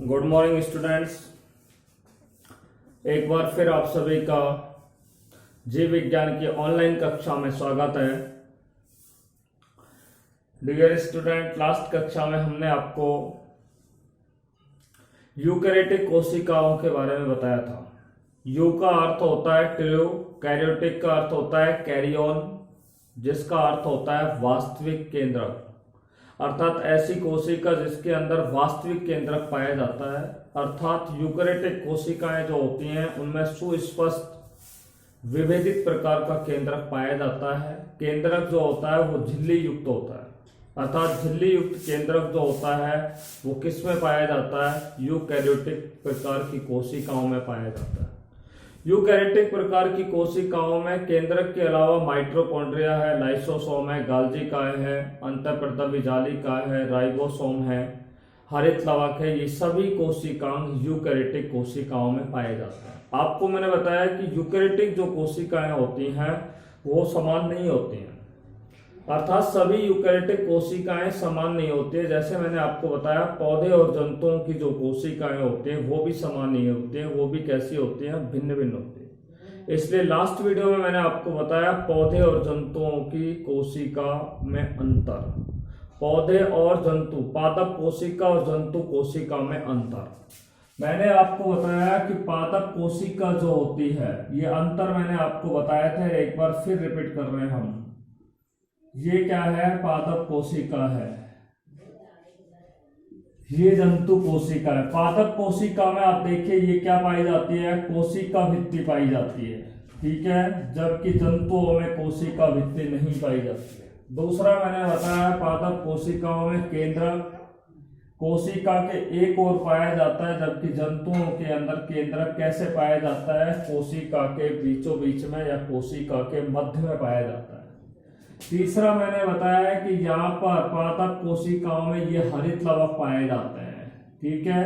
Good morning students. एक बार फिर आप सभी का जीव विज्ञान की ऑनलाइन कक्षा में स्वागत है। डियर स्टूडेंट, लास्ट कक्षा में हमने आपको यूकैरियोटिक कोशिकाओं के बारे में बताया था। यू का अर्थ होता है ट्रू, कैरियोटिक का अर्थ होता है कैरियन, जिसका अर्थ होता है वास्तविक केंद्रक, अर्थात ऐसी कोशिका जिसके अंदर वास्तविक केंद्रक पाया जाता है। अर्थात यूकैरियोटिक कोशिकाएं जो होती हैं उनमें सुस्पष्ट विभेदित प्रकार का केंद्रक पाया जाता है। केंद्रक जो होता है वो झिल्ली युक्त होता है, अर्थात झिल्ली युक्त केंद्रक जो होता है वो किस में पाया जाता है? यूकैरियोटिक प्रकार की कोशिकाओं में पाया जाता है। यूकैरियोटिक प्रकार की कोशिकाओं में केंद्रक के अलावा माइटोकॉन्ड्रिया है, लाइसोसोम है, गाल्जी काय है, अंतःपृतवी जालिका है, राइबोसोम है, हरित लवक है। ये सभी कोशिकांग यूकैरियोटिक कोशिकाओं में पाए जाते हैं। आपको मैंने बताया कि यूकैरियोटिक जो कोशिकाएं होती हैं वो समान नहीं होती हैं, अर्थात सभी यूकैरियोटिक कोशिकाएं समान नहीं होती है। जैसे मैंने आपको बताया पौधे और जंतुओं की जो कोशिकाएं होती हैं वो भी समान नहीं होती हैं, वो भी कैसी होती हैं? भिन्न भिन्न होती है। इसलिए लास्ट वीडियो में मैंने आपको बताया पौधे और जंतुओं की कोशिका में अंतर, पौधे और जंतु, पादप कोशिका और जंतु कोशिका में अंतर। मैंने आपको बताया कि पादप कोशिका जो होती है, ये अंतर मैंने आपको बताया था, एक बार फिर रिपीट कर रहे हैं हम। ये क्या है? पादप कोशिका है, ये जंतु कोशिका है। पादप कोशिका में आप देखिए ये क्या पाई जाती है? कोशिका भित्ति पाई जाती है, ठीक है, जबकि जंतुओं में कोशिका भित्ति नहीं पाई जाती है। दूसरा मैंने बताया पादप कोशिकाओं में केंद्रक कोशिका के एक ओर पाया जाता है, जबकि जंतुओं के अंदर केंद्रक कैसे पाया जाता है? कोशिका के बीचों बीच में या कोशिका के मध्य में पाया जाता है। तीसरा मैंने बताया कि यहाँ पर पादप कोशिकाओं में ये हरित लवक पाए जाते हैं, ठीक है,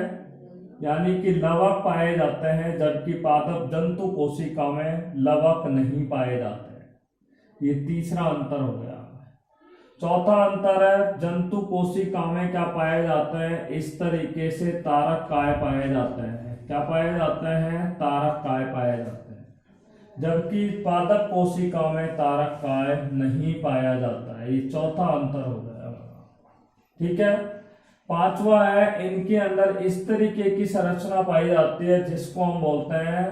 यानी कि लवक पाए जाते हैं, जबकि पादप जंतु कोशिका में लवक नहीं पाए जाते हैं। ये तीसरा अंतर हो गया। चौथा अंतर है जंतु कोशिका में क्या पाए जाते हैं? इस तरीके से तारक काय पाए जाते हैं। क्या पाए जाते हैं? तारक काय पाए जाते हैं, जबकि पादप कोशिका में तारक काय नहीं पाया जाता है। ये चौथा अंतर हो गया, ठीक है। पांचवा है इनके अंदर इस तरीके की संरचना पाई जाती है जिसको हम बोलते हैं,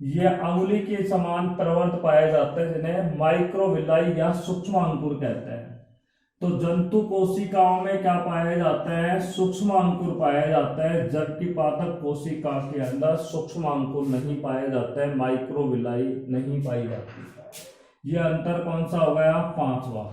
ये अंगुली के समान प्रवर्त पाए जाते हैं, जिन्हें माइक्रोविलाई या सूक्ष्म अंकुर कहते हैं। तो जंतु कोशिकाओं में क्या पाए जाते हैं? सूक्ष्म अंकुर पाए जाते हैं, जबकि पादप कोशिका के अंदर सूक्ष्म अंकुर नहीं पाए जाते हैं, माइक्रोविलाई नहीं पाई जाती। ये अंतर कौन सा हो गया? पांचवा।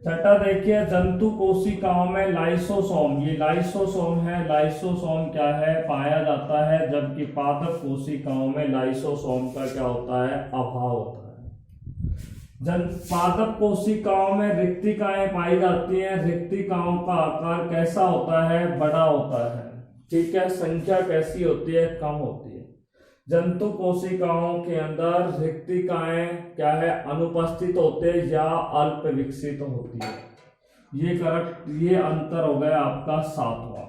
छठा देखिए जंतु कोशिकाओं में लाइसोसोम, ये लाइसोसोम है, लाइसोसोम क्या है? पाया जाता है, जबकि पादप कोशिकाओं में लाइसोसोम का क्या होता है? अभाव होता है। पादप कोशिकाओं में रिक्तिकाएं पाई जाती हैं। रिक्तिकाओं का आकार कैसा होता है? बड़ा होता है, ठीक है, संख्या कैसी होती है? कम होती है। जंतु कोशिकाओं के अंदर रिक्तिकाएं क्या है? अनुपस्थित होते हैं या अल्प विकसित होती है। ये अंतर हो गया आपका सातवां।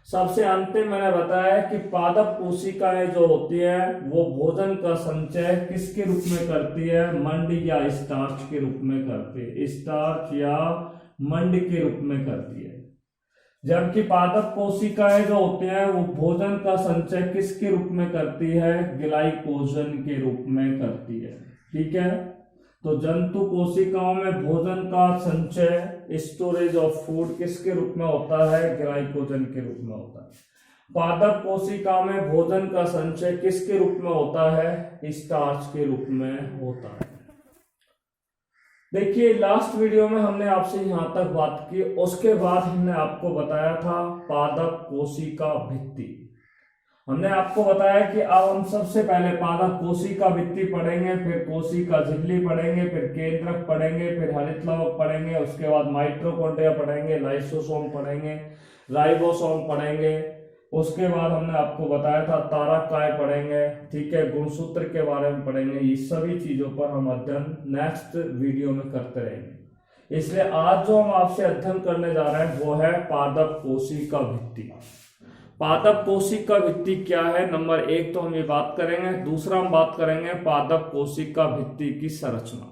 सबसे अंतिम मैंने बताया कि पादप कोशिकाएं जो होती है वो भोजन का संचय किसके रूप में करती है? मंड या स्टार्च के रूप में करती है, स्टार्च या मंड के रूप में करती है। जबकि पादप कोशिकाएं जो होते हैं वो भोजन का संचय किसके रूप में करती है? ग्लाइकोजन के रूप में करती है, ठीक है। तो जंतु कोशिकाओं में भोजन का संचय, स्टोरेज ऑफ फूड किसके रूप में होता है? ग्लाइकोजन के रूप में होता है। पादप कोशिका में भोजन का संचय किसके रूप में होता है? स्टार्च के रूप में होता है। देखिए लास्ट वीडियो में हमने आपसे यहां तक बात की, उसके बाद हमने आपको बताया था पादप कोशिका भित्ति। हमने आपको बताया कि अब हम सबसे पहले पादप कोशिका भित्ति पढ़ेंगे, फिर कोशिका झिल्ली पढ़ेंगे, फिर केंद्रक पढ़ेंगे, फिर हरित लवक पढ़ेंगे, उसके बाद माइटोकॉन्ड्रिया पढ़ेंगे, लाइसोसोम पढ़ेंगे, राइबोसोम पढ़ेंगे, उसके बाद हमने आपको बताया था तारक काय पढ़ेंगे, ठीक है, गुणसूत्र के बारे में पढ़ेंगे। ये सभी चीजों पर हम अध्ययन नेक्स्ट वीडियो में करते रहेंगे। इसलिए आज जो हम आपसे अध्ययन करने जा रहे हैं वो है पादप कोशिका भित्ति। पादप कोशिका भित्ति क्या है, नंबर 1 तो हम ये बात करेंगे। दूसरा हम बात करेंगे पादप कोशिका भित्ति की संरचना।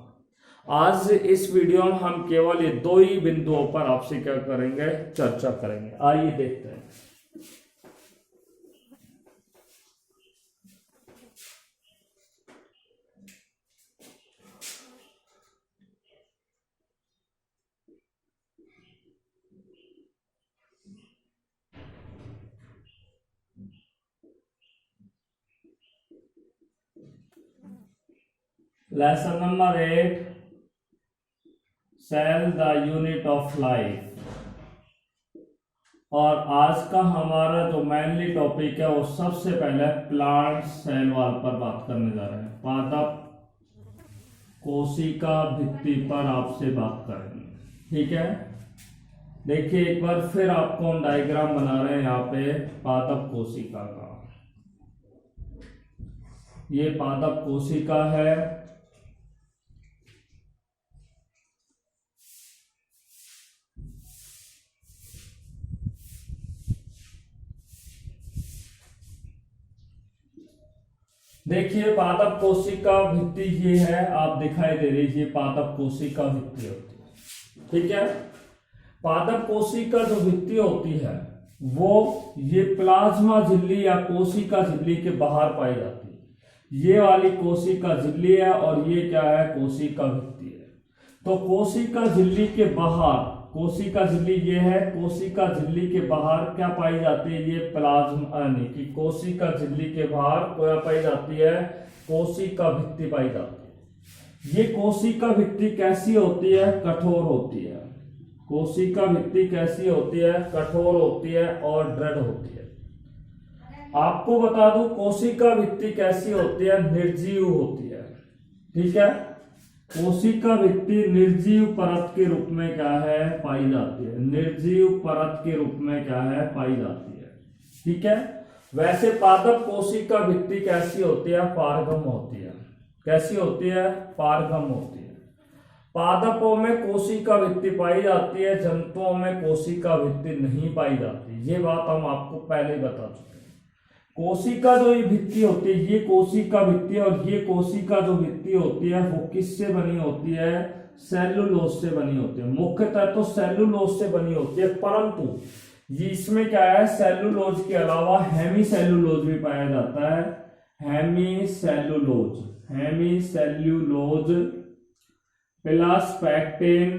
आज इस वीडियो में हम केवल ये 2 ही बिंदुओं पर आपसे क्या करेंगे, चर्चा करेंगे। आइए देखते हैं। Lesson number 8, cell the unit of life. और आज का हमारा जो मेनली टॉपिक है वो सबसे पहले प्लांट सेल वॉल पर बात करने जा रहे हैं। पादप कोशिका भित्ति पर आपसे बात करेंगे, ठीक है। देखिए एक बार फिर आपको हम डायग्राम बना रहे हैं यहाँ पे पादप कोशिका का। ये पादप कोशिका है, देखिए पादप कोशिका भित्ति ये है, आप दिखाई दे रही है, पादप कोशिका भित्ति होती है, ठीक है। पादप कोशिका जो भित्ति होती है वो ये प्लाज्मा झिल्ली या कोशिका झिल्ली के बाहर पाई जाती है। ये वाली कोशिका झिल्ली है और ये क्या है, कोशिका भित्ति है। तो कोशिका झिल्ली के बाहर, कोशिका झिल्ली ये है, कोशिका झिल्ली के बाहर क्या पाई जाती है, ये प्लाज्मा यानी कि कोशिका झिल्ली के बाहर क्या पाई जाती है, कोशिका भित्ति पाई जाती है। ये कोशिका भित्ति कैसी होती है, कठोर होती है। कोशिका भित्ति कैसी होती है, कठोर होती है और दृढ़ होती है। आपको बता दूं कोशिका भित्ति कैसी होती है, निर्जीव होती है, ठीक है। कोशिका भित्ति निर्जीव परत के रूप में क्या है, पाई जाती है। निर्जीव परत के रूप में क्या है, पाई जाती है, ठीक है। वैसे पादप कोशिका भित्ति कैसी होती है, पारगम होती है। कैसी होती है, पारगम होती है। पादपों में कोशिका भित्ति पाई जाती है, जंतुओं में कोशिका भित्ति नहीं पाई जाती। ये बात हम आपको पहले ही बता चुके हैं। कोशिका जो ये भित्ति होती है, ये कोशिका भित्ति और ये कोशिका जो भित्ति होती है वो किससे बनी होती है, सेलुलोज से बनी होती है। मुख्यतः तो सेलुलोज से बनी होती है, परंतु ये इसमें क्या है, सेलुलोज के अलावा हेमी सेलुलोज भी पाया जाता है। Hemicellulose, hemicellulose plus pectin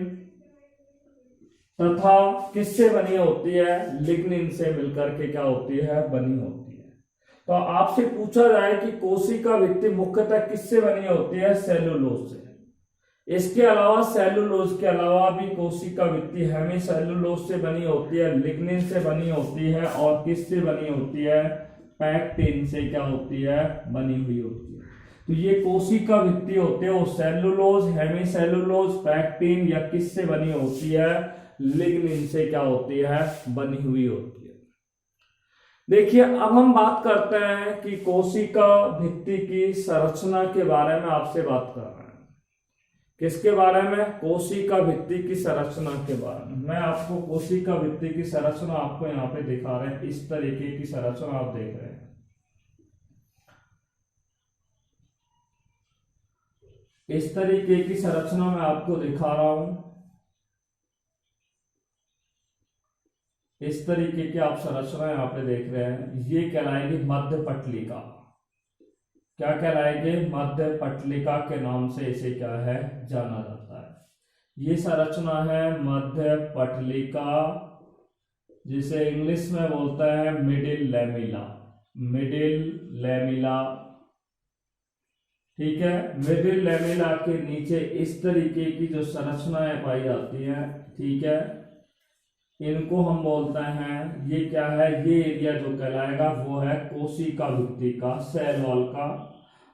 तथा किससे बनी होती है, लिग्निन से मिलकर के क्या होती है, बनी होती है। तो आपसे पूछा जाए कि कोशिका भित्ति मुख्यतः किससे बनी होती है, सेलुलोज से। इसके अलावा सेलुलोज के अलावा भी कोशिका भित्ति हेमी सेलुलोज से बनी होती है, लिग्निन से बनी होती है और किससे बनी होती है, पैक्टिन से क्या होती है, बनी हुई होती है। तो ये कोशिका भित्ति होते हैं वो सेलुलोज, हेमी सेलुलोज, पैक्टिन या किससे बनी होती है, लिग्निन से क्या होती है, बनी हुई होती है। देखिए अब हम बात करते हैं कि कोशिका भित्ति की संरचना के बारे में आपसे बात कर रहे हैं। किसके बारे में, कोशिका भित्ति की संरचना के बारे में। मैं आपको कोशिका भित्ति की संरचना आपको यहाँ पे दिखा रहे हैं। इस तरीके की संरचना आप देख रहे हैं। इस तरीके की संरचना मैं आपको दिखा रहा हूं। इस तरीके की आप संरचना यहाँ पे देख रहे हैं। ये कहलाएगी मध्य पटलिका। क्या कहलाएगी, मध्य पटलिका के नाम से इसे क्या है, जाना जाता है। ये संरचना है मध्य पटलिका, जिसे इंग्लिश में बोलता है मिडिल लैमिला। मिडिल लैमिला, ठीक है। मिडिल लैमिला के नीचे इस तरीके की जो संरचनाएं पाई जाती हैं, ठीक है, इनको हम बोलते हैं, ये क्या है, ये एरिया जो कहलाएगा वो है कोशिका भित्ति का, सेल वॉल का।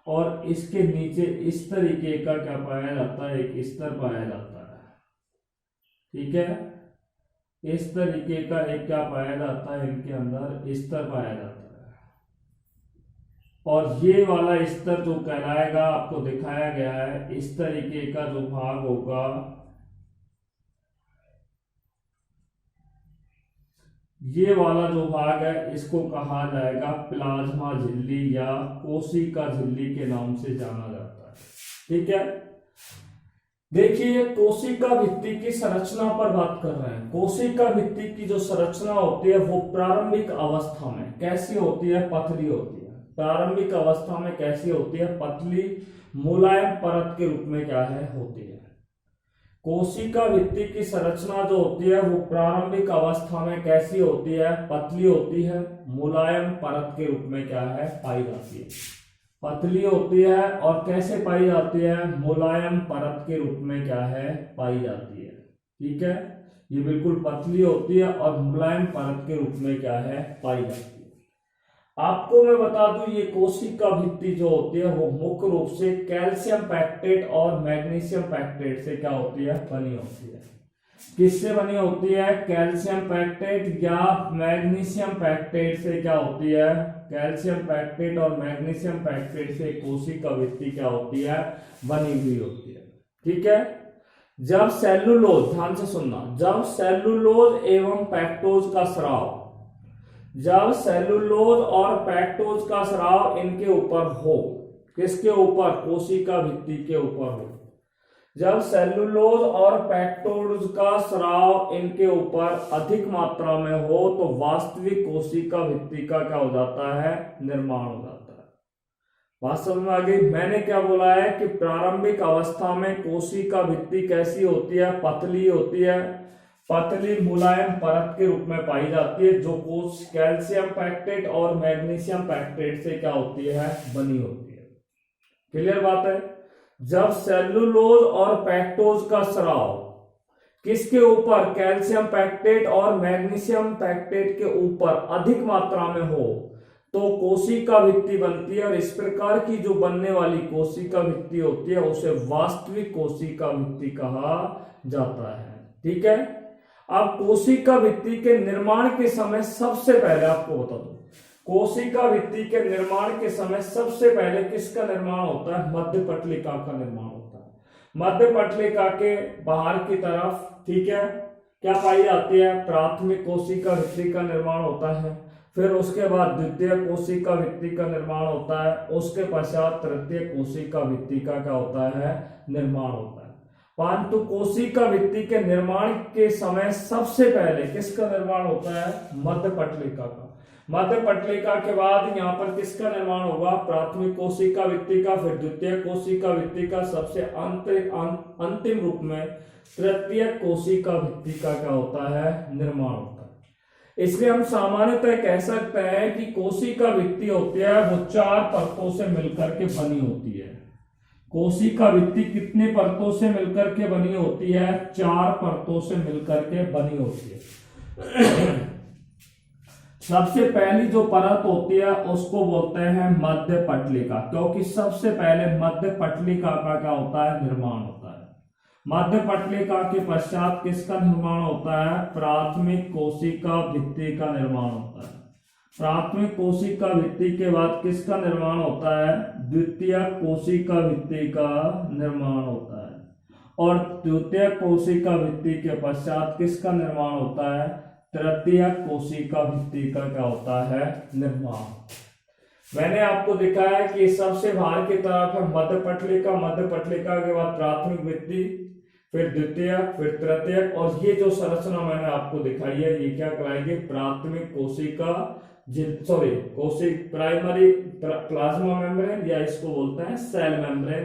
और इसके नीचे इस तरीके का क्या पाया जाता है, एक स्तर पाया जाता है, ठीक है। इस तरीके का एक क्या पाया जाता है, इनके अंदर स्तर पाया जाता है। और ये वाला स्तर जो कहलाएगा, आपको दिखाया गया है, इस तरीके का जो भाग होगा, ये वाला जो भाग है इसको कहा जाएगा प्लाज्मा झिल्ली या कोशिका झिल्ली के नाम से जाना जाता है। ठीक है, देखिए कोशिका भित्ति की संरचना पर बात कर रहे हैं। कोशिका भित्ति की जो संरचना होती है वो प्रारंभिक अवस्था में कैसी होती है? पतली होती है। प्रारंभिक अवस्था में कैसी होती है? पतली मुलायम परत के रूप में क्या है? होती है। कोशिका भित्ति की संरचना जो होती है वो प्रारंभिक अवस्था में कैसी होती है? पतली होती है, मुलायम परत के रूप में क्या है? पाई जाती है। पतली होती है और कैसे पाई जाती है? मुलायम परत के रूप में क्या है? पाई जाती है। ठीक है, ये बिल्कुल पतली होती है और मुलायम परत के रूप में क्या है? पाई जाती है। आपको मैं बता दूं ये कोशिका भित्ति जो होती है वो मुख्य रूप से कैल्शियम पैक्टेट और मैग्नीशियम पैक्टेट से क्या होती है? बनी होती है। किससे बनी होती है? कैल्शियम पैक्टेट या मैग्नीशियम पैक्टेट से क्या होती है? कैल्शियम पैक्टेट और मैग्नीशियम पैक्टेट से कोशिका भित्ति क्या होती है? बनी हुई होती है। ठीक है, जब सेलुलोज, ध्यान से सुनना, जब सेलुलोज एवं पैक्टोज का स्राव, जब सेलुलोज और पैक्टोज का स्राव इनके ऊपर हो, किसके ऊपर? कोशिका भित्ति के ऊपर हो। जब सेलुलोज और पैक्टोज का स्राव इनके ऊपर अधिक मात्रा में हो तो वास्तविक कोशिका भित्ति का क्या हो जाता है? निर्माण हो जाता है। बात समझ में आ गई? मैंने क्या बोला है कि प्रारंभिक अवस्था में कोशिका भित्ति कैसी होती है? पतली होती है, पतली मुलायम परत के रूप में पाई जाती है, जो कोश कैल्शियम पैक्टेट और मैग्नीशियम पैक्टेट से क्या होती है? बनी होती है। क्लियर बात है? जब सेलुलोज और पैक्टोज का स्राव किसके ऊपर? कैल्शियम पैक्टेट और मैग्नीशियम पैक्टेट के ऊपर अधिक मात्रा में हो तो कोशिका भित्ति बनती है, और इस प्रकार की जो बनने वाली कोशिका भित्ति होती है उसे वास्तविक कोशिका भित्ति कहा जाता है। ठीक है, अब कोशिका भित्ति के निर्माण के समय सबसे पहले आपको बता दूं, कोशिका भित्ति के निर्माण के समय सबसे पहले किसका निर्माण होता है? मध्य पटलिका का निर्माण होता है। मध्य पटलिका के बाहर की तरफ, ठीक है, क्या पाई जाती है? प्राथमिक कोशिका भित्ति का निर्माण होता है। फिर उसके बाद द्वितीय कोशिका भित्ति का निर्माण होता है। उसके पश्चात तृतीय कोशिका भित्ति का क्या होता है? निर्माण होता है। परंतु कोशिका भित्ति के निर्माण के समय सबसे पहले किसका निर्माण होता है? मध्य पटलिका का। मध्य पटलिका के बाद यहाँ पर किसका निर्माण होगा? प्राथमिक कोशिका भित्ति का, फिर द्वितीय कोशिका भित्ति का, सबसे अंतिम रूप में तृतीय कोशिका भित्ति का क्या होता है? निर्माण होता है। इसलिए हम सामान्यतः कह सकते हैं कि कोशिका भित्ति होती है वो 4 परतों से मिलकर के बनी होती है। कोशिका भित्ति कितने परतों से मिलकर के बनी होती है? 4 परतों से मिलकर के बनी होती है। सबसे पहली जो परत होती है उसको बोलते हैं मध्य पटलिका, क्योंकि सबसे पहले मध्य पटलिका का क्या होता है? निर्माण होता है। मध्य पटलिका के पश्चात किसका निर्माण होता है? प्राथमिक कोशिका भित्ति का निर्माण होता है। प्राथमिक कोशिका भित्ति के बाद किसका निर्माण होता है? द्वितीय कोशिका भित्ति का निर्माण होता है। और द्वितीय कोशिका भित्ति के पश्चात किसका निर्माण होता है? तृतीय कोशिका भित्ति का क्या होता है? निर्माण। मैंने आपको दिखाया कि सबसे बाहर की तरफ है मध्य पटलिका, मध्य पटलिका के बाद प्राथमिक भित्ति, फिर द्वितीय, फिर तृतीय, और ये जो संरचना मैंने आपको दिखाई है ये क्या कहलाएगी? प्राथमिक कोशिका प्राइमरी प्लाज्मा मेम्ब्रेन, या इसको बोलते हैं सेल मेम्ब्रेन,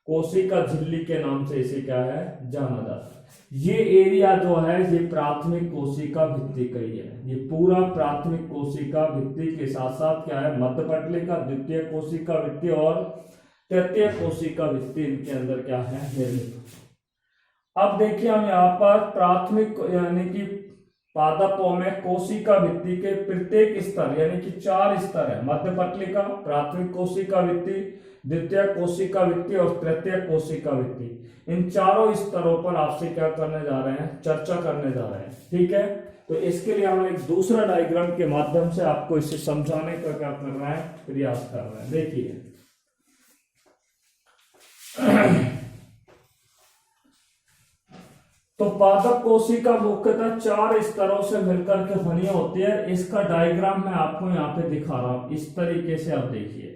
कोशिका झिल्ली के नाम से इसे क्या है? जाना जाता है। ये एरिया जो है ये प्राथमिक कोशिका भित्ति का ही है। ये पूरा प्राथमिक कोशिका भित्ति के साथ साथ क्या है? मध्य पटलिका, द्वितीय कोशिका भित्ति और तृतीय कोशिका भित्ति इनके अंदर क्या है? निर्मित। अब देखिए हम यहाँ पर प्राथमिक यानी कि पादपों में कोशिका भित्ति के प्रत्येक स्तर यानी कि 4 स्तर है। मध्य पटलिका, प्राथमिक कोशिका भित्ति, द्वितीय कोशिका भित्ति और तृतीय कोशिका भित्ति। इन चारों स्तरों पर आपसे क्या करने जा रहे हैं? चर्चा करने जा रहे हैं। ठीक है, तो इसके लिए हम एक दूसरा डायग्राम के माध्यम से आपको इसे समझाने का क्या कर रहे हैं? प्रयास कर रहे हैं। देखिए तो पादप कोशिका मुख्यतः 4 स्तरों से मिलकर के बनी होती है। इसका डायग्राम मैं आपको यहाँ पे दिखा रहा हूं, इस तरीके से आप देखिए।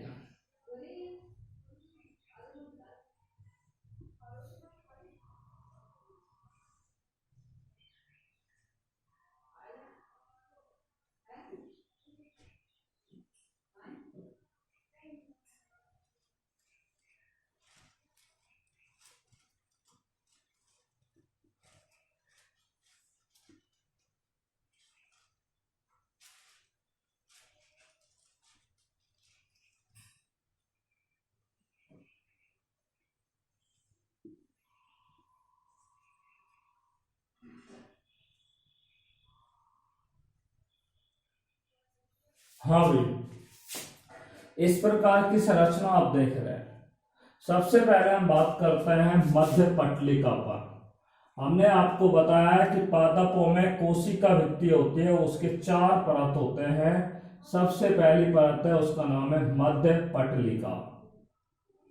हाँ भाई, इस प्रकार की संरचना आप देख रहे हैं। सबसे पहले हम बात करते हैं मध्य पटलिका पर। हमने आपको बताया है कि पादपों में कोशिका भित्ति होती है, उसके 4 परत होते हैं। सबसे पहली परत है, उसका नाम है मध्य पटलिका।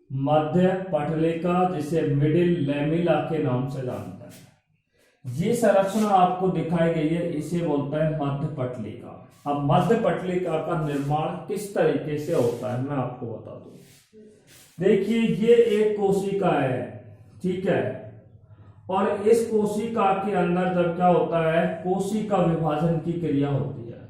मध्य पटलिका, जिसे मिडिल लैमेला के नाम से जानते हैं। ये संरचना आपको दिखाई गई है, इसे बोलते हैं मध्य पटलिका। अब मध्य पटलिका का निर्माण किस तरीके से होता है मैं आपको बता दूं। देखिए, ये एक कोशिका है, ठीक है, और इस कोशिका के अंदर जब क्या होता है, कोशिका विभाजन की क्रिया होती है।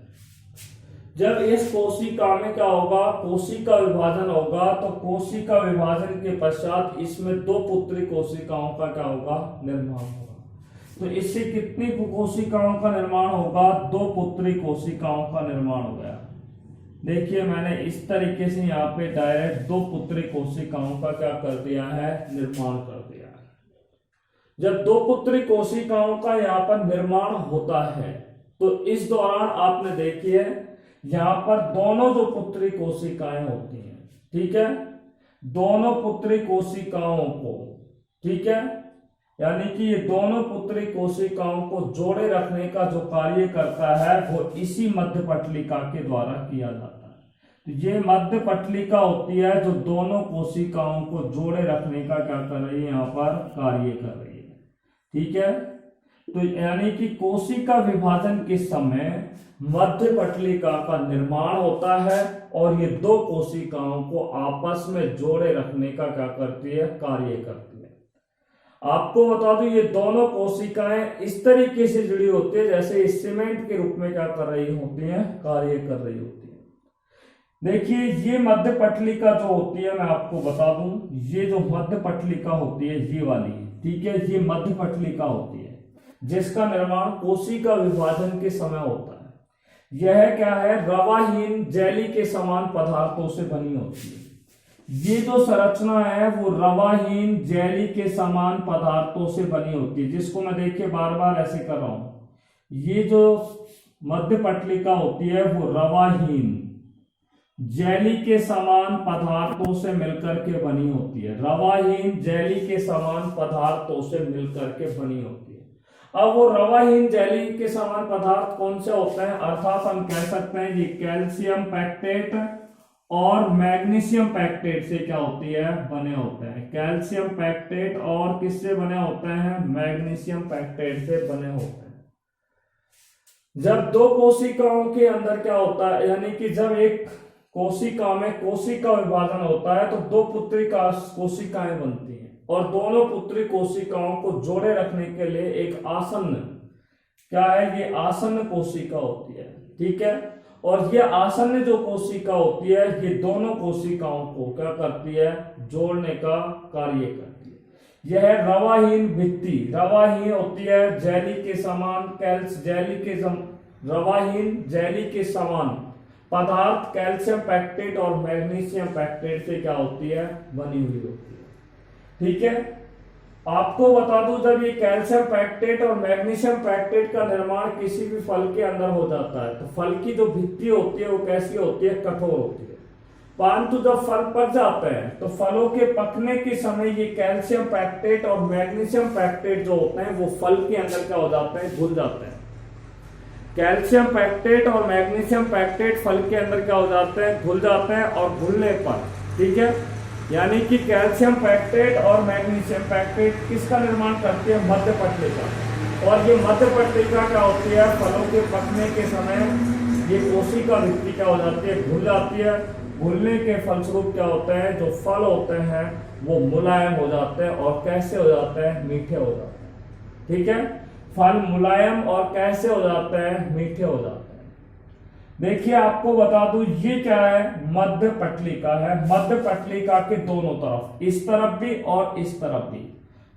जब इस कोशिका में क्या होगा, कोशिका विभाजन होगा, तो कोशिका विभाजन के पश्चात इसमें 2 पुत्री कोशिकाओं का क्या होगा, निर्माण होगा। तो इससे कितनी कोशिकाओं का निर्माण होगा, 2 पुत्री कोशिकाओं का निर्माण हो गया। देखिए, मैंने इस तरीके से यहाँ पे डायरेक्ट 2 पुत्री कोशिकाओं का क्या कर दिया है, निर्माण कर दिया है। जब 2 पुत्री कोशिकाओं का यहाँ पर निर्माण होता है, तो इस दौरान आपने देखिए यहाँ पर दोनों जो पुत्री कोशिकाएं होती हैं, ठीक है, दोनों पुत्री कोशिकाओं को, ठीक है, यानी कि ये दोनों पुत्री कोशिकाओं को जोड़े रखने का जो कार्य करता है वो इसी मध्य पटलिका के द्वारा किया जाता है। तो ये मध्य पटलिका होती है जो दोनों कोशिकाओं को जोड़े रखने का क्या कर रही है, यहाँ पर कार्य कर रही है, ठीक है। तो यानी कि कोशिका विभाजन के समय मध्य पटलिका का निर्माण होता है और ये 2 कोशिकाओं को आपस में जोड़े रखने का क्या करती है, कार्य करती है। आपको बता दूं, ये दोनों कोशिकाएं इस तरीके से जुड़ी होती है जैसे सीमेंट के रूप में क्या कर रही होती हैं, कार्य कर रही होती है। देखिए, ये मध्य पटलिका जो होती है, मैं आपको बता दूं, ये जो मध्य पटलिका होती है, ये वाली, ठीक है, ये मध्य पटलिका होती है जिसका निर्माण कोशिका विभाजन के समय होता है। यह क्या है, रवाहीन जेली के समान पदार्थों से बनी होती है। ये जो संरचना है वो रवाहीन जेली के समान पदार्थों से बनी होती है, जिसको मैं देखिए बार बार ऐसे कर रहा हूं। ये जो मध्य पटलिका होती है वो रवाहीन जेली के समान पदार्थों से मिलकर के बनी होती है। रवाहीन जेली के समान पदार्थों से मिलकर के बनी होती है। अब वो रवाहीन जेली के समान पदार्थ कौन से होते हैं, अर्थात हम कह सकते हैं ये कैल्शियम पैक्टेट और मैग्नीशियम पैक्टेट से क्या होती है, बने होते हैं। कैल्शियम पैक्टेट और किससे बने होते हैं, मैग्नीशियम पैक्टेट से बने होते हैं। जब 2 कोशिकाओं के अंदर क्या होता है, यानी कि जब एक कोशिका में कोशिका विभाजन होता है तो 2 पुत्री कोशिकाएं बनती हैं और दोनों पुत्री कोशिकाओं को जोड़े रखने के लिए एक आसन्न, क्या है, ये आसन्न कोशिका होती है, ठीक है। और ये आसन्न जो कोशिका होती है ये दोनों कोशिकाओं को क्या करती है, जोड़ने का कार्य करती है। यह रवाहीन भित्ति, रवाहीन होती है जेली के समान, रवाहीन जेली के समान पदार्थ कैल्शियम पैक्टेट और मैग्नीशियम पैक्टेट से क्या होती है, बनी हुई होती है, ठीक है। आपको बता दूं, जब ये कैल्शियम पैक्टेट और मैग्नीशियम पैक्टेट का निर्माण किसी भी फल के अंदर हो जाता है तो फल की जो भित्ति होती है वो कैसी होती है, कठोर होती है। परंतु जब फल पक जाते हैं तो फलों के पकने के समय ये कैल्शियम पैक्टेट और मैग्नीशियम पैक्टेट जो होते हैं वो फल के अंदर क्या हो जाते हैं, घुल जाते हैं। कैल्शियम पैक्टेट और मैग्नीशियम पैक्टेट फल के अंदर क्या हो जाते हैं, घुल जाते हैं। और घुलने पर, ठीक है, यानी कि कैल्शियम पैक्टेट और मैग्नीशियम पैक्टेट किसका निर्माण करते हैं, मध्य पटलिका। और ये मध्य पट्टिका क्या होती है, फलों के पकने के समय ये कोशिका भित्ति क्या हो जाती है, घुल जाती है। घुलने के फलस्वरूप क्या होता है, जो फल होते हैं वो मुलायम हो जाते हैं और कैसे हो जाते हैं, मीठे हो जाते हैं। ठीक है, फल मुलायम और कैसे हो जाते हैं, मीठे हो जाते हैं। देखिए आपको बता दूं, ये क्या है, मध्य पटलिका है। मध्य पटलिका के दोनों तरफ, इस तरफ भी और इस तरफ भी,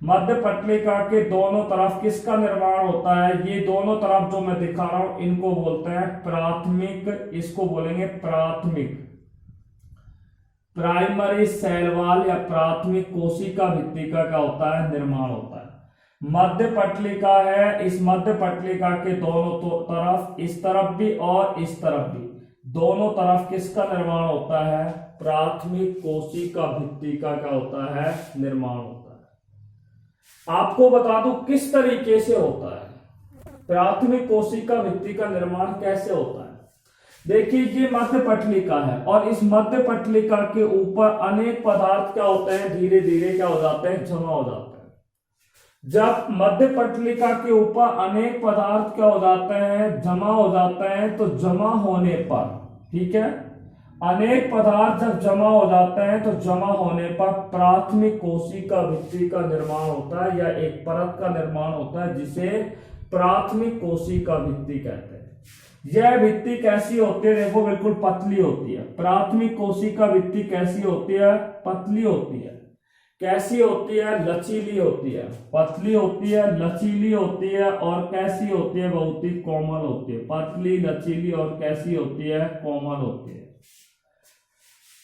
मध्य पटलिका के दोनों तरफ किसका निर्माण होता है, ये दोनों तरफ जो मैं दिखा रहा हूं इनको बोलते हैं प्राथमिक, इसको बोलेंगे प्राथमिक, प्राइमरी सेल वॉल या प्राथमिक कोशिका भित्तिका का होता है, निर्माण होता है। मध्य पटलिका है, इस मध्य पटलिका के दोनों तरफ, इस तरफ भी और इस तरफ भी, दोनों तरफ किसका निर्माण होता है, प्राथमिक कोशिका भित्तिका का होता है, निर्माण होता है। आपको बता दूं किस तरीके से होता है, प्राथमिक कोशिका भित्तिका निर्माण कैसे होता है। देखिए ये मध्य पटलिका है और इस मध्य पटलिका के ऊपर अनेक पदार्थ क्या होते हैं, धीरे धीरे क्या हो जाते हैं, जमा हो जाते हैं। जब मध्य पटलिका के ऊपर अनेक पदार्थ क्या हो जाते हैं, जमा हो जाते हैं, तो जमा होने पर, ठीक है, अनेक पदार्थ जब जमा हो जाते हैं तो जमा होने पर प्राथमिक कोशिका भित्ति का निर्माण होता है या एक परत का निर्माण होता है जिसे प्राथमिक कोशिका भित्ति कहते हैं। यह भित्ति कैसी होती है, देखो बिल्कुल पतली होती है। प्राथमिक कोशिका भित्ति कैसी होती है, पतली होती है। कैसी होती है, लचीली होती है। पतली होती है, लचीली होती है और कैसी होती है, बहुत ही कोमल होती है। पतली, लचीली और कैसी होती है, कोमल होती है।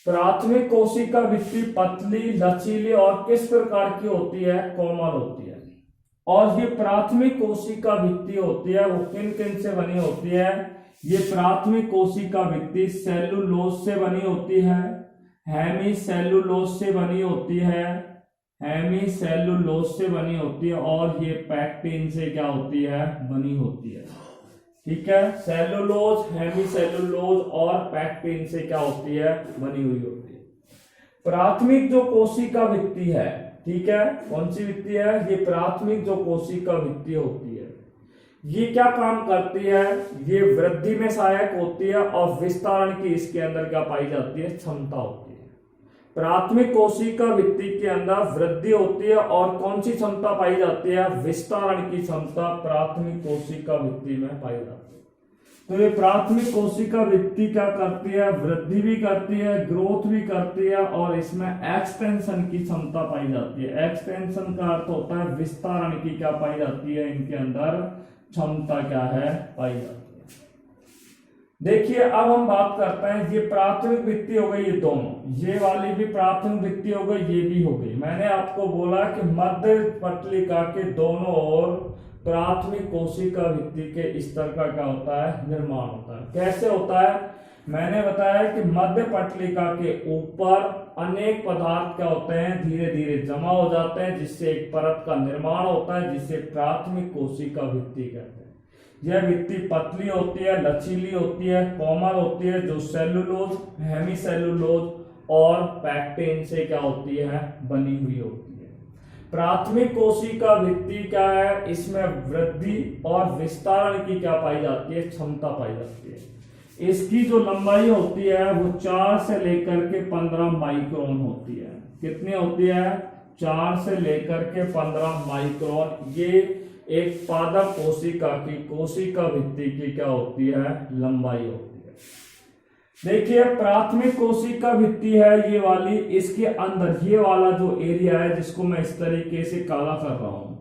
प्राथमिक कोशिका भित्ति पतली, लचीली और किस प्रकार की होती है, कोमल होती है। और ये प्राथमिक कोशिका भित्ति होती है वो किन किन से बनी होती है, ये प्राथमिक कोशिका भित्ति सेलुलोज से बनी होती है, हेमीसेलुलोज से बनी होती है, हेमीसेलुलोज से बनी होती है और ये पैक्टिन से क्या होती है, बनी होती है। ठीक है, सेलुलोज, हेमीसेलुलोज और पैक्टिन से क्या होती है, बनी हुई होती है। प्राथमिक जो कोशिका भित्ति है, ठीक है, कौन सी भित्ति है, ये प्राथमिक जो कोशिका भित्ति होती है, ये क्या काम करती है, ये वृद्धि में सहायक होती है और विस्तारण की इसके अंदर क्या पाई जाती है, क्षमता होती है। प्राथमिक कोशिका भित्ति के अंदर वृद्धि होती है और कौन सी क्षमता पाई जाती है, विस्तारण की क्षमता प्राथमिक कोशिका भित्ति में पाई जाती है। तो ये प्राथमिक कोशिका भित्ति क्या करती है, वृद्धि भी करती है, ग्रोथ भी करती है और इसमें एक्सटेंशन की क्षमता पाई जाती है। एक्सटेंशन का अर्थ होता है विस्तारण की क्या पाई जाती है, इनके अंदर क्षमता क्या है, पाई जाती है। देखिए अब हम बात करते हैं, ये प्राथमिक भित्ति हो गई, ये दोनों, ये वाली भी प्राथमिक भित्ति हो गई, ये भी हो गई। मैंने आपको बोला कि मध्य पटलिका के दोनों ओर प्राथमिक कोशिका भित्ति के स्तर का क्या होता है, निर्माण होता है। कैसे होता है, मैंने बताया कि मध्य पटलिका के ऊपर अनेक पदार्थ क्या होते हैं, धीरे धीरे जमा हो जाते हैं जिससे एक परत का निर्माण होता है जिसे प्राथमिक कोशिका भित्ति कहते हैं। यह भित्ति पतली होती है, लचीली होती है, कोमल होती है, जो सेलुलोज, हेमीसेलुलोज और पैक्टिन से क्या होती है, बनी हुई होती है। प्राथमिक कोशिका भित्ति क्या है, इसमें वृद्धि और विस्तारण की क्या पाई जाती है, क्षमता पाई जाती है। इसकी जो लंबाई होती है वो 4 से लेकर के 15 माइक्रोन होती है। कितनी होती है, 4 से लेकर के 15 माइक्रोन। ये एक पादप कोशिका की कोशिका भित्ति की क्या होती है, लंबाई होती है। देखिए प्राथमिक कोशिका भित्ति है ये वाली, इसके अंदर ये वाला जो एरिया है जिसको मैं इस तरीके से काला कर रहा हूं,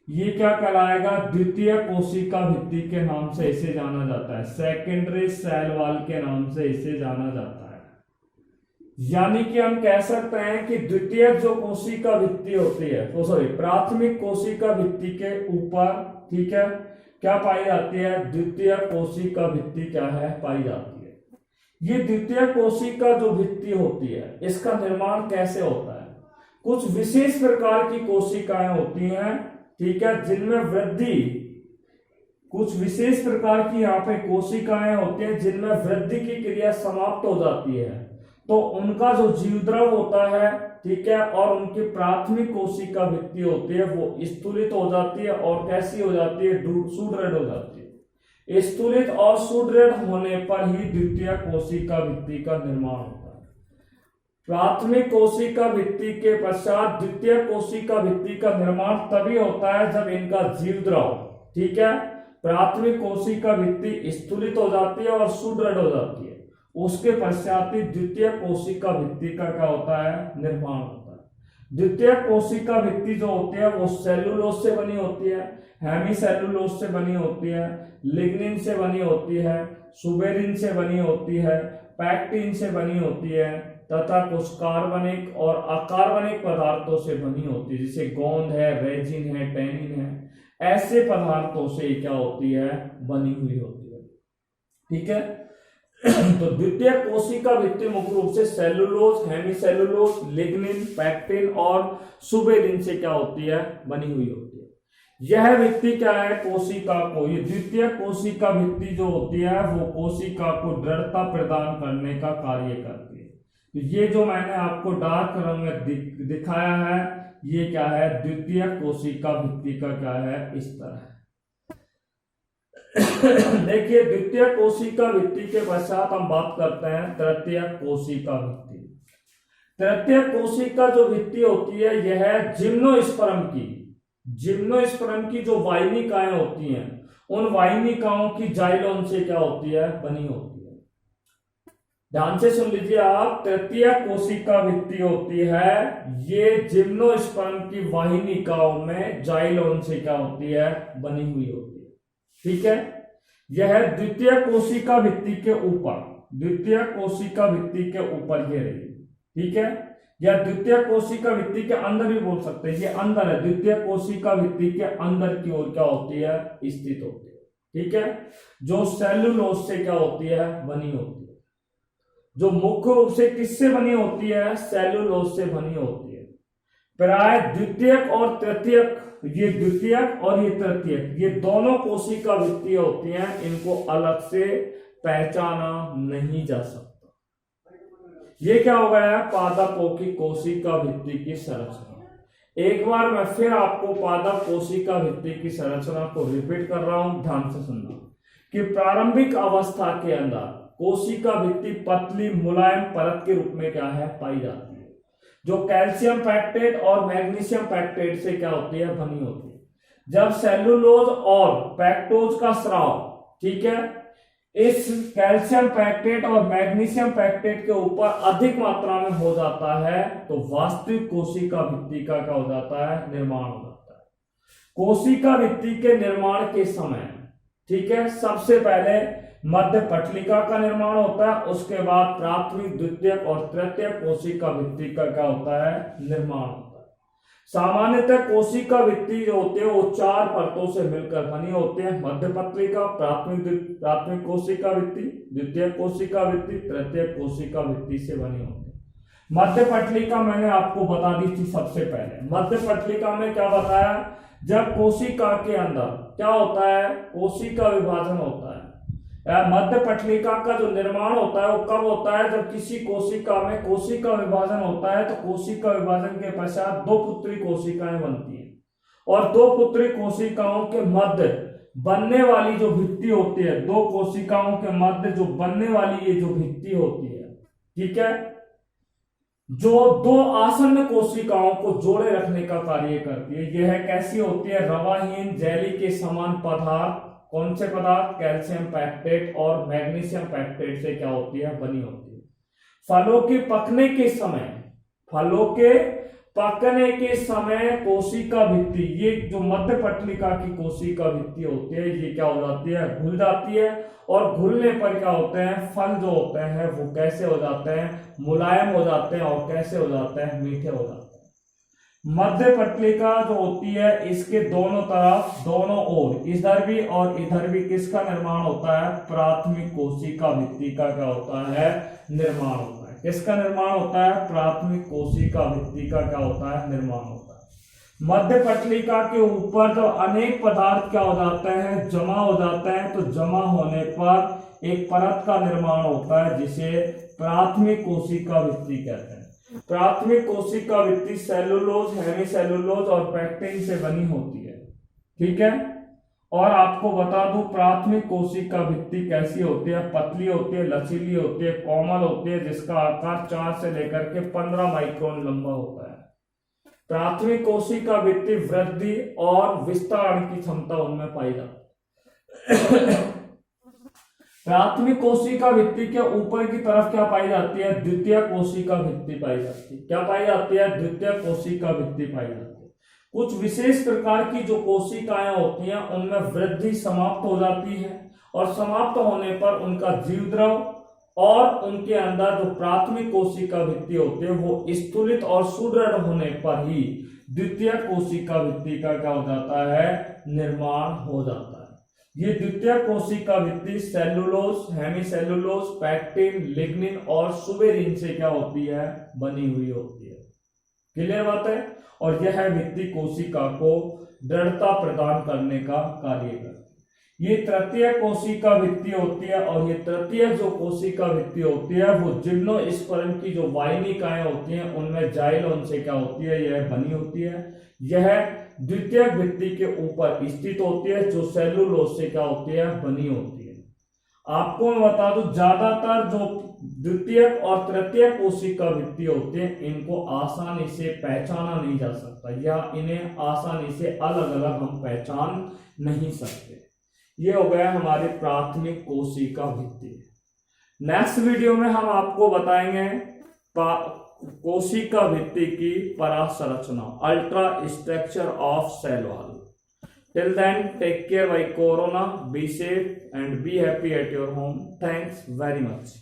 ये क्या कहलाएगा, द्वितीय कोशिका भित्ति के नाम से इसे जाना जाता है। सेकेंडरी सेल वॉल के नाम से इसे जाना जाता है। यानी कि हम कह सकते हैं कि द्वितीय जो कोशिका भित्ति होती है, तो सॉरी प्राथमिक कोशिका भित्ति के ऊपर, ठीक है, क्या पाई जाती है, द्वितीय कोशिका भित्ति क्या है, पाई जाती है। ये द्वितीय कोशिका जो भित्ति होती है इसका निर्माण कैसे होता है, कुछ विशेष प्रकार की कोशिकाएं होती हैं, ठीक है, जिनमें वृद्धि, कुछ विशेष प्रकार की यहाँ पे कोशिकाएं होती हैं जिनमें वृद्धि की क्रिया समाप्त हो जाती है, तो उनका जो जीवद्रव होता है, ठीक है, और उनकी प्राथमिक कोशिका भित्ति होती है वो स्थूलित हो जाती है और कैसी हो जाती है, सुदृढ़ हो जाती है। स्थूलित और सुदृढ़ होने पर ही द्वितीय कोशिका भित्ति का निर्माण होता है। प्राथमिक कोशिका भित्ति के पश्चात द्वितीय कोशिका भित्ति का निर्माण तभी होता है जब इनका जीवद्रव, ठीक है, प्राथमिक कोशिका भित्ति स्थूलित हो जाती है और सुदृढ़ हो जाती है। उसके पश्चात ही द्वितीय कोशिका भित्ति का क्या होता है, निर्माण होता है। द्वितीय कोशिका भित्ति जो होती है वो सेलुलोज से बनी होती है, हेमीसेलुलोज से बनी होती है, लिग्निन से बनी होती है, सुबेरिन से बनी होती है, पैक्टिन से बनी होती है तथा कुछ कार्बनिक और अकार्बनिक पदार्थों से बनी होती है, जैसे गोंद है, रेजिन है, टेनिन है, ऐसे पदार्थों से क्या होती है, बनी हुई होती है। ठीक है, तो द्वितीय कोशिका भित्ति मुख्य रूप से सेलुलोज, हेमीसेलुलोज, लिग्निन, पैक्टिन और सुबेरिन से क्या होती है, बनी हुई होती है। यह भित्ति क्या है, कोशिका को, ये द्वितीय कोशिका भित्ति जो होती है वो कोशिका को दृढ़ता प्रदान करने का कार्य करती है। तो ये जो मैंने आपको डार्क रंग में दिखाया है ये क्या है, द्वितीय कोशिका भित्ति का क्या है, इस तरह। देखिए, द्वितीय कोशिका भित्ति के पश्चात हम बात करते हैं तृतीय कोशिका भित्ति। तृतीय कोशिका जो भित्ति होती है यह है जिम्नोस्पर्म की जो वाहिनिकाएं होती हैं उन वाहिनिकाओं की जाइलोन से क्या होती है, बनी होती है। ध्यान से सुन लीजिए आप, तृतीय कोशिका भित्ति होती है ये जिम्नोस्पर्म की वाहिनिकाओं में जाइलोन से क्या होती है, बनी हुई होती है। ठीक है, यह द्वितीय कोशिका भित्ति के ऊपर, द्वितीय कोशिका भित्ति के ऊपर ये रही। ठीक है, या द्वितीय कोशिका भित्ति के अंदर भी बोल सकते हैं, ये अंदर है, द्वितीय कोशिका भित्ति के अंदर की ओर क्या होती है, स्थित होती है। ठीक है, जो सेलुलोज से क्या होती है, बनी होती है, जो मुख्य रूप से किससे बनी होती है, सेलुलोज से बनी होती है। प्राय द्वितीयक और तृतीयक, ये द्वितीयक और ये तृतीयक, ये दोनों कोशिका भित्ति होती हैं, इनको अलग से पहचाना नहीं जा सकता। ये क्या हो गया है, पादपों की कोशिका भित्ति की संरचना। एक बार मैं फिर आपको पादप कोशिका भित्ति की संरचना को रिपीट कर रहा हूं, ध्यान से सुनना कि प्रारंभिक अवस्था के अंदर कोशिका भित्ति पतली मुलायम परत के रूप में क्या है, पाई जाती है, जो कैल्शियम पैक्टेट और मैग्नीशियम पैक्टेट से क्या होती है, बनी होती है। जब सेलुलोज और पैक्टोज का स्राव, ठीक है, इस कैल्शियम पैक्टेट और मैग्नीशियम पैक्टेट के ऊपर अधिक मात्रा में हो जाता है तो वास्तविक कोशिका भित्ति का क्या हो जाता है, निर्माण हो जाता है। कोशिका भित्ति के निर्माण के समय, ठीक है, सबसे पहले मध्य पटलिका का निर्माण होता है, उसके बाद प्राथमिक, द्वितीयक और तृतीय कोशिका भित्ति का क्या होता है, निर्माण होता है। सामान्यतः कोशिका भित्ति जो होते हैं वो 4 परतों से मिलकर बनी होते हैं, मध्य पटलिका, प्राथमिक कोशिका भित्ति, द्वितीय कोशिका भित्ति, तृतीय कोशिका भित्ति से बनी होती है। मध्य पटलिका मैंने आपको बता दी थी सबसे पहले। मध्य पटलिका में क्या बताया, जब कोशिका के अंदर क्या होता है, कोशिका विभाजन होता है। मध्य पटलिका का जो निर्माण होता है वो कब होता है, जब किसी कोशिका में कोशिका विभाजन होता है तो कोशिका विभाजन के पश्चात 2 पुत्री कोशिकाएं बनती हैं और 2 पुत्री कोशिकाओं के मध्य बनने वाली जो भित्ति होती है, 2 कोशिकाओं के मध्य जो बनने वाली ये जो भित्ति होती है, ठीक है, जो 2 आसन्न कोशिकाओं को जोड़े रखने का कार्य करती है। यह कैसी होती है, रवाहीन जेली के समान पदार्थ, कौन से पदार्थ, कैल्शियम पैक्टेट और मैग्नीशियम पैक्टेट से क्या होती है, बनी होती है। फलों के पकने के समय, फलों के पकने के समय कोशिका भित्ति, ये जो मध्य पटलिका की कोशिका भित्ति होती है ये क्या हो जाती है, घुल जाती है और घुलने पर क्या होते हैं, फल जो होते हैं वो कैसे हो जाते हैं, मुलायम हो जाते हैं और कैसे हो जाते हैं, मीठे हो जाते हैं। मध्य पटलिका जो होती है इसके दोनों तरफ, दोनों ओर, इधर भी और इधर भी किसका निर्माण होता है, प्राथमिक कोशिका भित्ति का क्या होता है, निर्माण होता है। किसका निर्माण होता है, प्राथमिक कोशिका भित्ति का क्या होता है, निर्माण होता है। मध्य पटलिका के ऊपर जब अनेक पदार्थ क्या हो जाते हैं, जमा हो जाते हैं, तो जमा होने पर एक परत का निर्माण होता है जिसे प्राथमिक कोशिका भित्ति कहते हैं। प्राथमिक कोशिका भित्ति सेलुलोज, हेमीसेलुलोज और पैक्टिन से बनी होती है। ठीक है, और आपको बता दूं प्राथमिक कोशिका भित्ति कैसी होती है, पतली होती है, लचीली होती है, कोमल होती है, जिसका आकार 4 से लेकर के 15 माइक्रोन लंबा होता है। प्राथमिक कोशिका भित्ति वृद्धि और विस्तार की क्षमता उनमें पाई जाती है। प्राथमिक कोशिका भित्ति के ऊपर की तरफ क्या पाई जाती है, द्वितीय कोशिका भित्ति पाई जाती है। क्या पाई जाती है, द्वितीय कोशिका भित्ति पाई जाती है। कुछ विशेष प्रकार की जो कोशिकाएं होती हैं उनमें वृद्धि समाप्त हो जाती है और समाप्त होने पर उनका जीव द्रव और उनके अंदर जो प्राथमिक कोशिका भित्ति होती है वो स्थूलित और सुदृढ़ होने पर ही द्वितीय कोशिका भित्ति का क्या हो जाता है, निर्माण हो जाता है। ये द्वितीय कोशिका भित्ति सेलुलोज, हेमीसेलुलोज, पैक्टिन, लिग्निन और सुबेरिन से क्या होती है, बनी हुई होती है। क्लियर बात है। और यह भित्ति कोशिका को दृढ़ता प्रदान करने का कार्य करती है। ये तृतीय कोशिका भित्ति होती है और ये तृतीय जो कोशिका भित्ति होती है वो जिम्नोस्पर्म की जो वाहिनिकाएं होती हैं उनमें जाइलोन से क्या होती है, यह बनी होती है। यह द्वितीय भित्ति के ऊपर स्थित होती है जो सेलुलोज से क्या होती है, बनी होती है। आपको मैं बता दूं ज्यादातर जो द्वितीय और तृतीय कोशिका भित्ति होती है इनको आसानी से पहचाना नहीं जा सकता या इन्हें आसानी से अलग अलग हम पहचान नहीं सकते। ये हो गया हमारी प्राथमिक कोशिका भित्ति। नेक्स्ट वीडियो में हम आपको बताएंगे कोशिका भित्ति की परासंरचना, ultra structure of cell wall. Till then, take care by Corona, be safe and be happy at your home. Thanks very much.